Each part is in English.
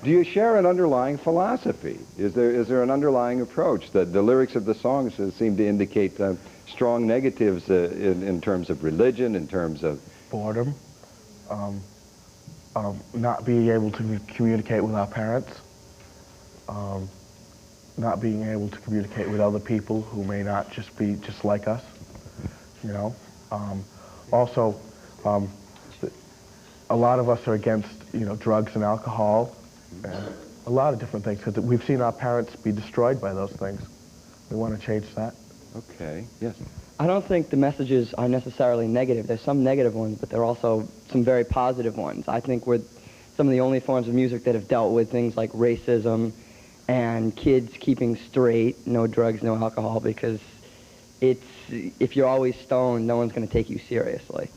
Do you share an underlying philosophy? Is there an underlying approach? The lyrics of the songs seem to indicate strong negatives in terms of religion, in terms of boredom, not being able to communicate with our parents, not being able to communicate with other people who may not just be just like us, you know. Also, a lot of us are against, you know, drugs and alcohol, and a lot of different things, because we've seen our parents be destroyed by those things. We want to change that. Okay, yes. I don't think the messages are necessarily negative. There's some negative ones, but there are also some very positive ones. I think we're some of the only forms of music that have dealt with things like racism and kids keeping straight, no drugs, no alcohol, because if you're always stoned, no one's going to take you seriously.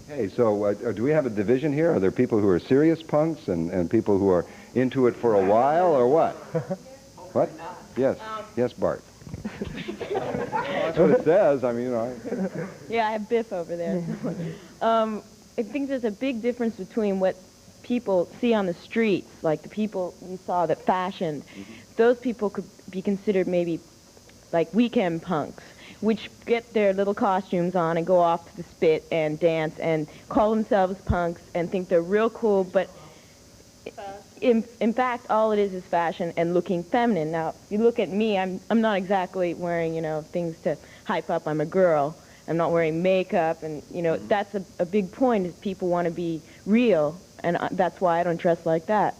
Okay, so do we have a division here? Are there people who are serious punks and people who are into it for a while, or what? What? Yes. Yes, Bart. That's what it says. I mean, you know. Yeah, I have Biff over there. I think there's a big difference between what people see on the streets, like the people you saw that fashioned. Those people could be considered maybe like weekend punks, which get their little costumes on and go off to the spit and dance and call themselves punks and think they're real cool, but in fact, all it is fashion and looking feminine. Now, you look at me, I'm not exactly wearing, you know, things to hype up. I'm a girl. I'm not wearing makeup, and, you know, that's a big point, is people want to be real, and that's why I don't dress like that.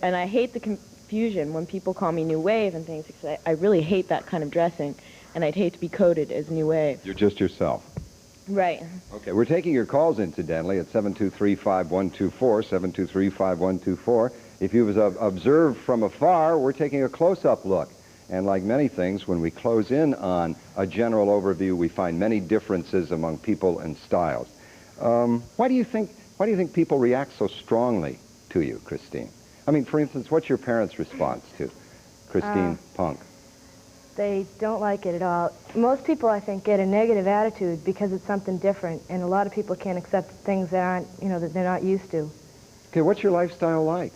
And I hate the confusion when people call me New Wave and things, because I really hate that kind of dressing. And I'd hate to be coded as New Wave. You're just yourself. Right. Okay, we're taking your calls, incidentally, at 723-5124, 723-5124. If you've observed from afar, we're taking a close-up look. And like many things, when we close in on a general overview, we find many differences among people and styles. Why do you think people react so strongly to you, Christine? I mean, for instance, what's your parents' response to Christine Punk? They don't like it at all. Most people, I think, get a negative attitude because it's something different, and a lot of people can't accept things that aren't, you know, that they're not used to. Okay, what's your lifestyle like?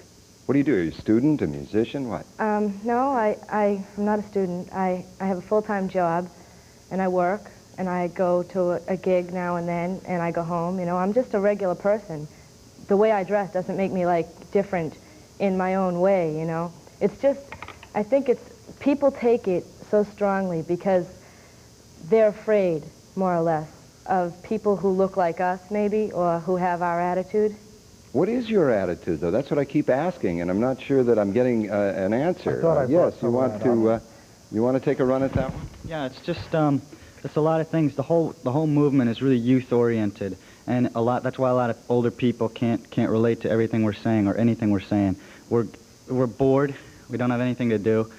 What do you do? Are you a student, a musician, what? No, I'm not a student. I have a full-time job, and I work, and I go to a gig now and then, and I go home. You know, I'm just a regular person. The way I dress doesn't make me, like, different in my own way, you know. It's just, I think people take it so strongly because they're afraid, more or less, of people who look like us, maybe, or who have our attitude. What is your attitude, though? That's what I keep asking, and I'm not sure that I'm getting an answer. Yes, you want to take a run at that one? Yeah, it's just it's a lot of things. The whole movement is really youth-oriented, and that's why a lot of older people can't relate to everything we're saying or anything we're saying. We're bored. We don't have anything to do.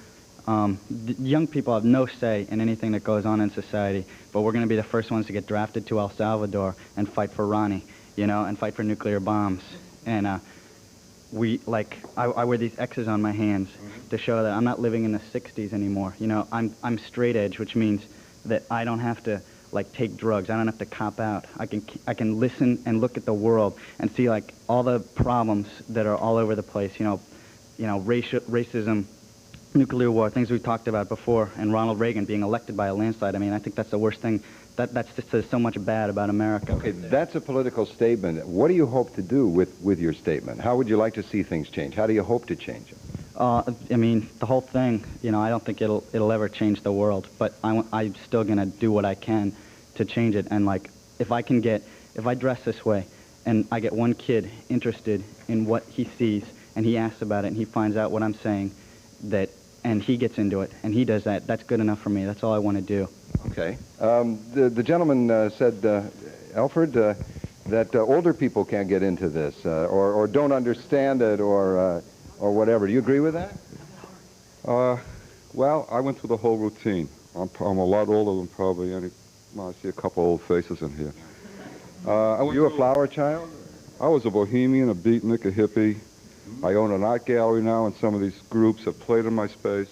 Young people have no say in anything that goes on in society, but we're going to be the first ones to get drafted to El Salvador and fight for Ronnie, you know, and fight for nuclear bombs. And I wear these X's on my hands to show that I'm not living in the 60s anymore. You know, I'm straight edge, which means that I don't have to, like, take drugs. I don't have to cop out. I can listen and look at the world and see, like, all the problems that are all over the place, you know, racism, nuclear war, things we talked about before, and Ronald Reagan being elected by a landslide. I mean, I think that's the worst thing. That's just says so much bad about America. Okay, that's a political statement. What do you hope to do with your statement? How would you like to see things change? How do you hope to change it? I mean, the whole thing, you know, I don't think it'll ever change the world, but I'm still going to do what I can to change it. And, like, if I dress this way and I get one kid interested in what he sees and he asks about it and he finds out what I'm saying, and he gets into it, and he does that, that's good enough for me. That's all I want to do. Okay. The gentleman said, Alfred, that older people can't get into this, or don't understand it, or whatever. Do you agree with that? Well, I went through the whole routine. I'm a lot older than probably any... Well, I see a couple old faces in here. Were you a flower child? I was a bohemian, a beatnik, a hippie. I own an art gallery now, and some of these groups have played in my space.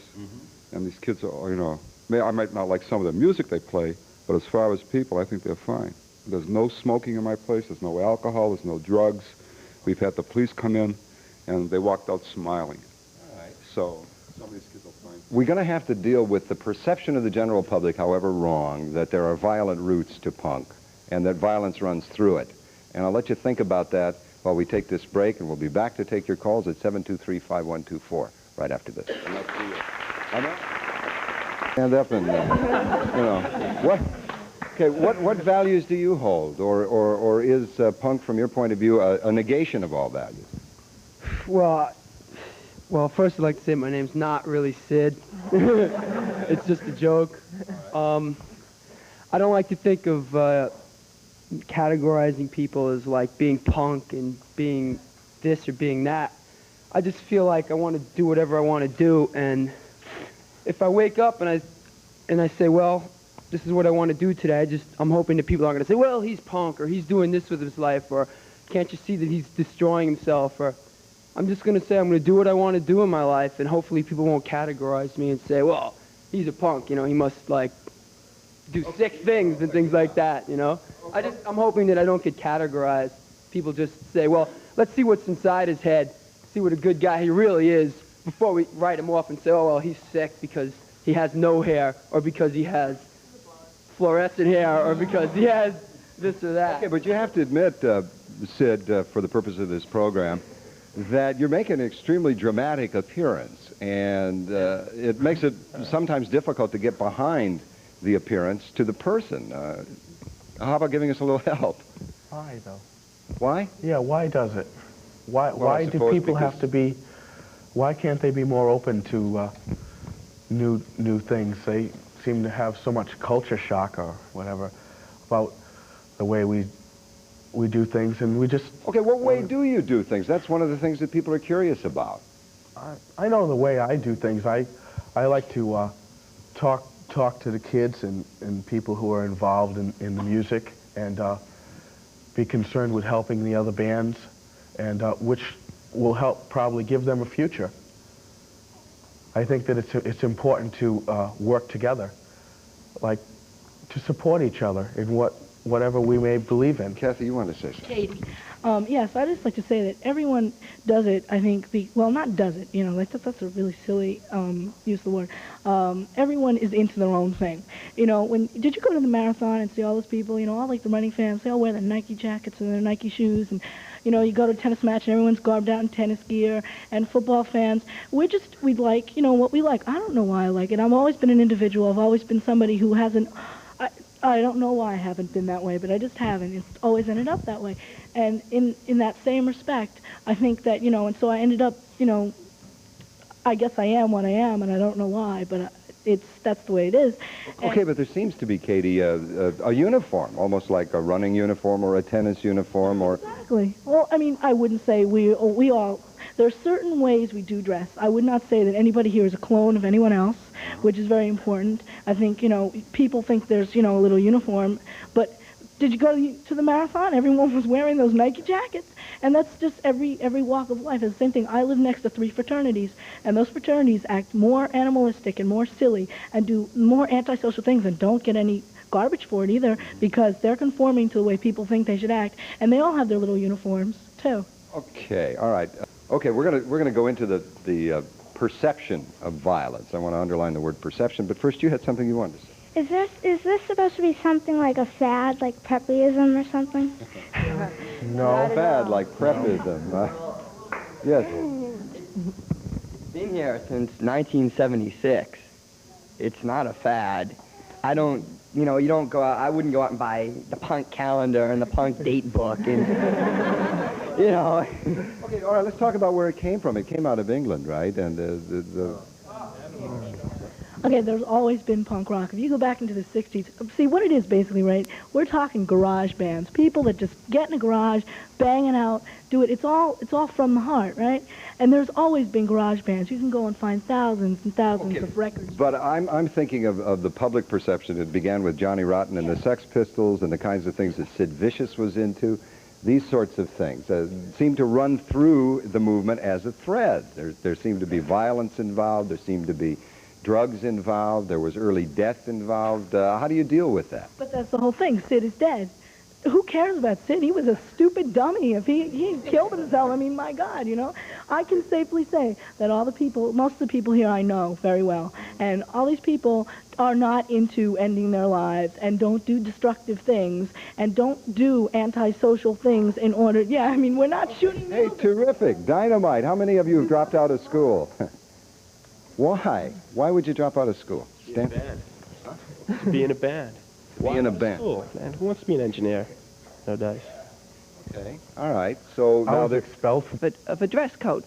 And these kids are, you know, I might not like some of the music they play, but as far as people, I think they're fine. There's no smoking in my place. There's no alcohol. There's no drugs. We've had the police come in and they walked out smiling. All right. So some of these kids will find... We're going to have to deal with the perception of the general public, however wrong, that there are violent roots to punk and that violence runs through it. And I'll let you think about that while we take this break, and we'll be back to take your calls at 723-5124 right after this. Stand up and, what values do you hold? Or is punk, from your point of view, a negation of all values? Well, first I'd like to say my name's not really Sid. It's just a joke. I don't like to think of categorizing people as like being punk and being this or being that. I just feel like I want to do whatever I want to do, and if I wake up and I say, well, this is what I want to do today, I'm hoping that people aren't going to say, well, he's punk, or he's doing this with his life, or can't you see that he's destroying himself, or I'm just going to say I'm going to do what I want to do in my life, and hopefully people won't categorize me and say, well, he's a punk, he must, like, do sick things and things like that, I'm hoping that I don't get categorized. People just say, well, let's see what's inside his head, see what a good guy he really is, before we write him off and say, oh, well, he's sick because he has no hair, or because he has fluorescent hair, or because he has this or that. Okay, but you have to admit, Sid, for the purpose of this program, that you're making an extremely dramatic appearance, and it makes it sometimes difficult to get behind the appearance to the person. How about giving us a little help? Why, though? Why? Yeah, why does it? Why do people have to be... Why can't they be more open to new things? They seem to have so much culture shock or whatever about the way we do things, and we just... Okay, what way do you do things? That's one of the things that people are curious about. I know the way I do things. I like to talk to the kids and people who are involved in the music, and be concerned with helping the other bands, and which will help probably give them a future. I think that it's important to work together, like to support each other in whatever we may believe in. Kathy, you want to say something? Katie. Yes, I'd just like to say that everyone does it, I think, well, not does it, that's a really silly use of the word. Everyone is into their own thing. Did you go to the marathon and see all those people, all like the running fans, they all wear their Nike jackets and their Nike shoes, and you go to a tennis match and everyone's garbed out in tennis gear, and football fans, we like, what we like. I don't know why I like it. I've always been an individual. I've always been somebody who hasn't, I don't know why I haven't been that way, but I just haven't. It's always ended up that way. And in that same respect, I think that, and so I ended up, I guess I am what I am, and I don't know why, but that's the way it is. Okay, but there seems to be, Katie, a uniform, almost like a running uniform or a tennis uniform, or... Exactly. Well, I wouldn't say we all... There are certain ways we do dress. I would not say that anybody here is a clone of anyone else, which is very important. I think, people think there's, a little uniform, but did you go to the marathon? Everyone was wearing those Nike jackets, and that's just every walk of life. It's the same thing. I live next to 3 fraternities, and those fraternities act more animalistic and more silly and do more antisocial things and don't get any garbage for it either, because they're conforming to the way people think they should act, and they all have their little uniforms, too. Okay, all right. Okay, we're gonna go into the perception of violence. I want to underline the word perception, but first you had something you wanted to say. Is this supposed to be something like a fad, like preppyism or something? No, fad like preppyism. Yes. Been here since 1976. It's not a fad. I don't, you don't go out. I wouldn't go out and buy the punk calendar and the punk date book and. Okay, all right, let's talk about where it came from. It came out of England, right? And Okay, there's always been punk rock. If you go back into the 60s, see what it is basically, right? We're talking garage bands, people that just get in a garage, bang it out, do it. It's all from the heart, right? And there's always been garage bands. You can go and find thousands and thousands of records. But I'm thinking of the public perception. It began with Johnny Rotten and the Sex Pistols and the kinds of things that Sid Vicious was into. These sorts of things seem to run through the movement as a thread. There seemed to be violence involved. There seemed to be drugs involved. There was early death involved. How do you deal with that? But that's the whole thing. Sid is dead. who cares about Sid? He was a stupid dummy. If he killed himself, I mean, my God, you know. I can safely say that all the people, most of the people here I know very well, and all these people are not into ending their lives and don't do destructive things and don't do antisocial things in order, yeah, I mean, we're not shooting. Hey, terrific. Dynamite. How many of you have dropped out of school? Why? Why would you drop out of school? Be in a band. To be in a band. Be in a band. Cool, man. Who wants to be an engineer nowadays? Okay. All right. So now they're expelled of a dress code.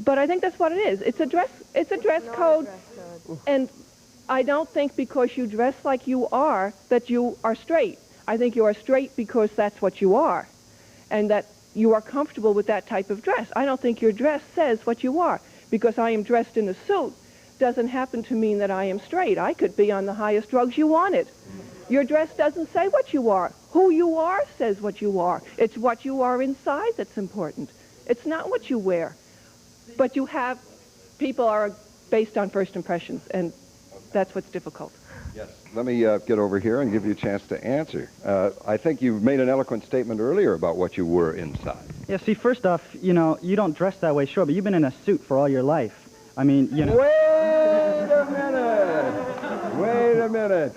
But I think that's what it is. It's a dress code. And I don't think because you dress like you are that you are straight. I think you are straight because that's what you are. And that you are comfortable with that type of dress. I don't think your dress says what you are. Because I am dressed in a suit doesn't happen to mean that I am straight. I could be on the highest drugs you wanted. Your dress doesn't say what you are. Who you are says what you are. It's what you are inside that's important. It's not what you wear. But you have, people are based on first impressions, and that's what's difficult. Yes. Let me get over here and give you a chance to answer. I think you made an eloquent statement earlier about what you were inside. Yeah, see, first off, you know, you don't dress that way, sure, but you've been in a suit for all your life. I mean, you know... Wait a minute! Wait a minute!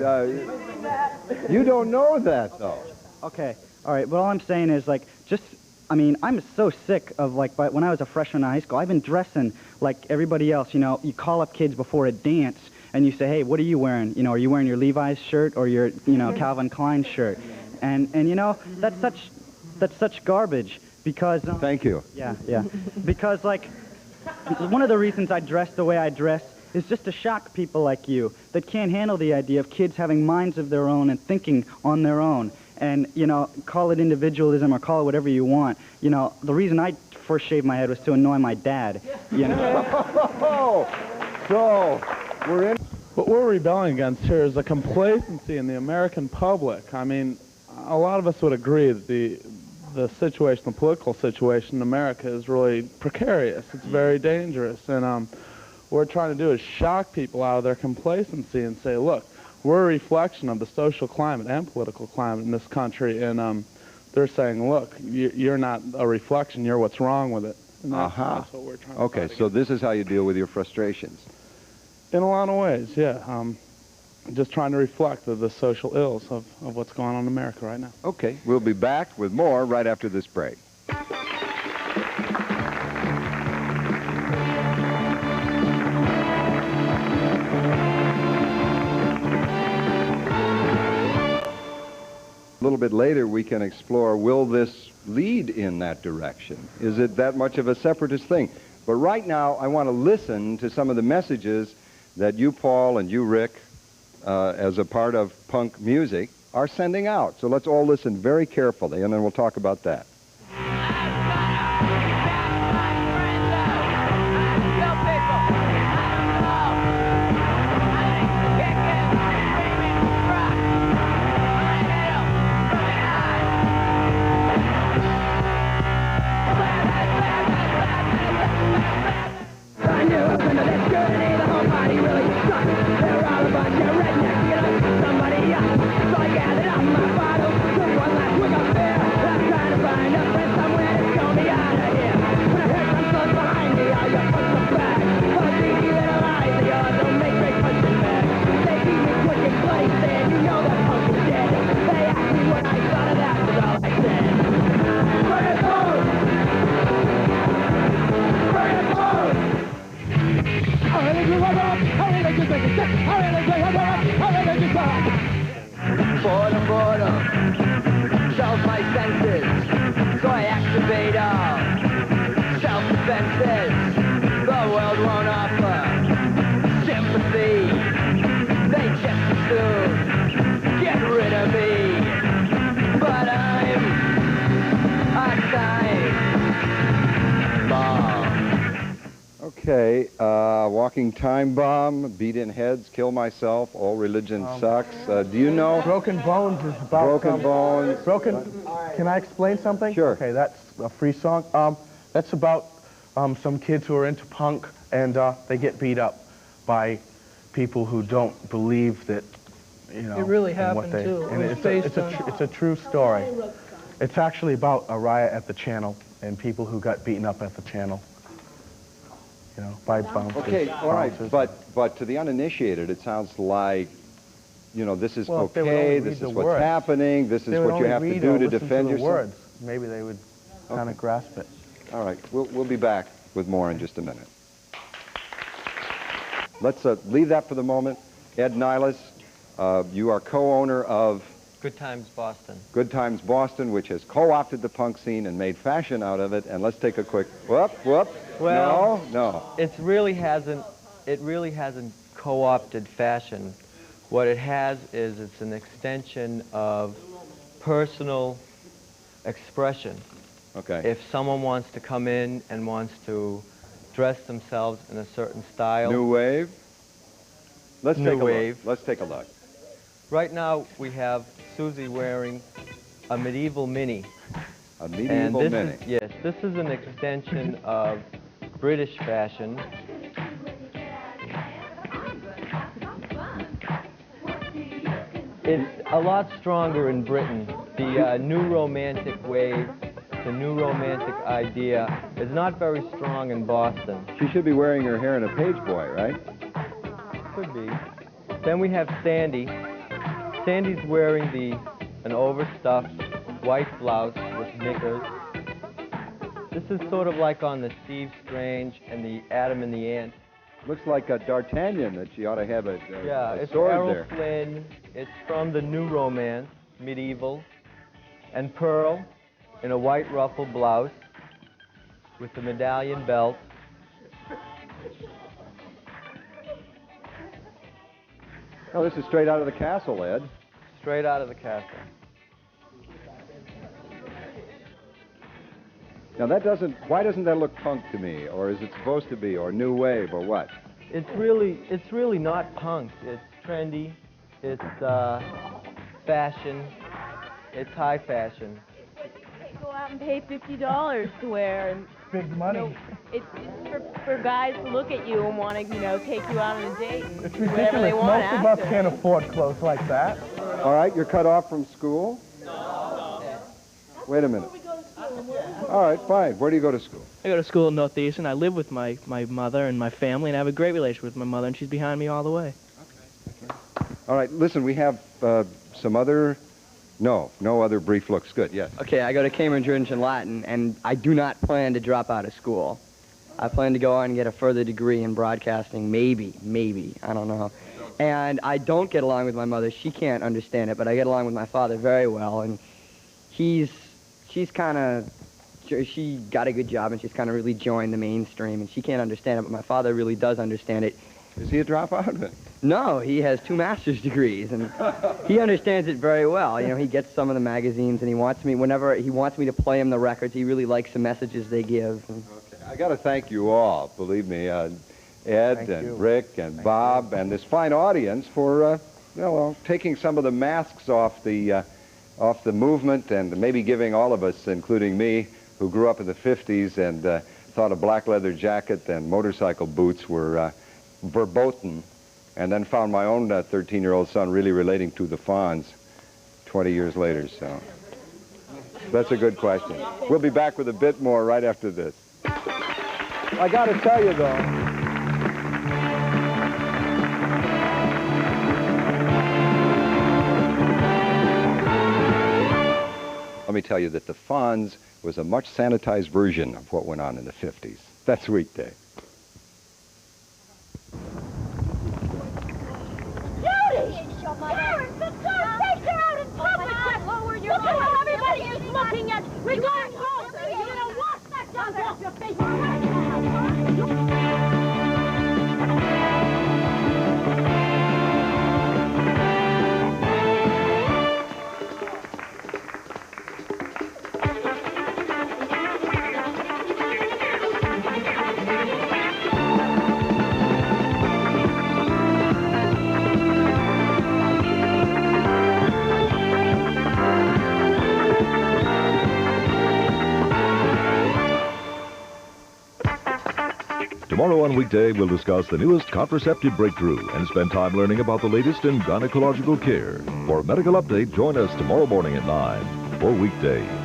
You don't know that, though. Okay, all right, but all I'm saying is, like, just... I mean, I'm so sick of, like, when I was a freshman in high school, I've been dressing like everybody else, you know. You call up kids before a dance, and you say, hey, what are you wearing? You know, are you wearing your Levi's shirt or your, you know, Calvin Klein shirt? And you know, that's such garbage, because... Thank you. Yeah, yeah. Because, like... One of the reasons I dress the way I dress is just to shock people like you that can't handle the idea of kids having minds of their own and thinking on their own. And, you know, call it individualism or call it whatever you want. You know, the reason I first shaved my head was to annoy my dad, you know. So, we're in... What we're rebelling against here is a complacency in the American public. I mean, a lot of us would agree that the situation, the political situation in America is really precarious. It's very dangerous. And what we're trying to do is shock people out of their complacency and say, look, we're a reflection of the social climate and political climate in this country. And they're saying, look, you're not a reflection, you're what's wrong with it. And that's what we're trying to Okay, so this is how you deal with your frustrations. In a lot of ways, yeah. Just trying to reflect the social ills of what's going on in America right now. Okay, we'll be back with more right after this break. A little bit later, we can explore, will this lead in that direction? Is it that much of a separatist thing? But right now, I want to listen to some of the messages that you, Paul, and you, Rick, as a part of punk music, are sending out. So let's all listen very carefully, and then we'll talk about that. Boredom dulls my senses, so I activate all self-defenses. The world won't offer sympathy. They just as soon get rid of me. But I'm a time bomb. Okay, Walking Time Bomb, Beat in Heads, Kill Myself, All Religion Sucks. Do you know? Broken Bones is about... Broken Bones. Can I explain something? Sure. Okay, that's a free song. That's about some kids who are into punk, and they get beat up by people who don't believe that you know. It really and what happened, too. And It was it's a true story. It's actually about a riot at the Channel and people who got beaten up at the Channel. You know, by bouncers. Okay, all right, but to the uninitiated, it sounds like, you know, this is Well, if they would okay, only this read is the what's words. happening, this They is would what you only have to read do or to listen defend the yourself. words. Maybe they would kind of grasp it. All right, we'll be back with more in just a minute. Let's leave that for the moment. Ed Niles, you are co-owner of Good Times Boston. Good Times Boston, which has co-opted the punk scene and made fashion out of it. And let's take a quick whoop. Well, no. It really hasn't co-opted fashion. What it has is it's an extension of personal expression. Okay. If someone wants to come in and wants to dress themselves in a certain style. New wave? Let's New take a wave. look. Let's take a look. Right now we have Susie wearing a medieval mini. A medieval mini. Yes, this is an extension of British fashion. It's a lot stronger in Britain. The new romantic wave, the new romantic idea is not very strong in Boston. She should be wearing her hair in a page boy, right? Could be. Then we have Sandy. Sandy's wearing an overstuffed white blouse with knickers. This is sort of like on the Steve Strange and the Adam and the Ant. Looks like a D'Artagnan that she ought to have a It's sword Errol there. Flynn. It's from the New Romance, medieval. And Pearl in a white ruffle blouse with the medallion belt. Oh, this is straight out of the castle, Ed. Straight out of the castle. Now why doesn't that look punk to me? Or is it supposed to be? Or new wave? Or what? It's really not punk. It's trendy. It's fashion. It's high fashion. Go out and pay $50 to wear, and big money. You know, it's for guys to look at you and want to, take you out on a date and It's do whatever they ridiculous. want Most of after. us can't afford clothes like that. All right, you're cut off from school? No. Wait a minute. All right, fine. Where do you go to school? I go to school in Northeastern. I live with my mother and my family, and I have a great relationship with my mother, and she's behind me all the way. All right, listen, we have some other... No other brief looks. Good, yes. Okay, I go to Cambridge in Latin, and I do not plan to drop out of school. I plan to go on and get a further degree in broadcasting, maybe, I don't know. And I don't get along with my mother. She can't understand it, but I get along with my father very well, and she got a good job, and she's kind of really joined the mainstream, and she can't understand it, but my father really does understand it. Is he a dropout? No, he has 2 master's degrees, and he understands it very well. He gets some of the magazines, and he wants me, whenever he wants me to play him the records, he really likes the messages they give. Okay. I got to thank you all, believe me, Ed and Rick and Bob and this fine audience for, taking some of the masks off the movement and maybe giving all of us, including me, who grew up in the 50s and thought a black leather jacket and motorcycle boots were verboten, and then found my own 13-year-old son really relating to the Fonz 20 years later, so that's a good question. We'll be back with a bit more right after this. I got to tell you, though, let me tell you that the Fonz was a much sanitized version of what went on in the 50s. That's Weekday. Karen, for God's sake, you're out in public! Look at how everybody is looking at... We're going home! You're gonna wash that dust off your face! Tomorrow on Weekday, we'll discuss the newest contraceptive breakthrough and spend time learning about the latest in gynecological care. For a medical update, join us tomorrow morning at 9 for Weekday.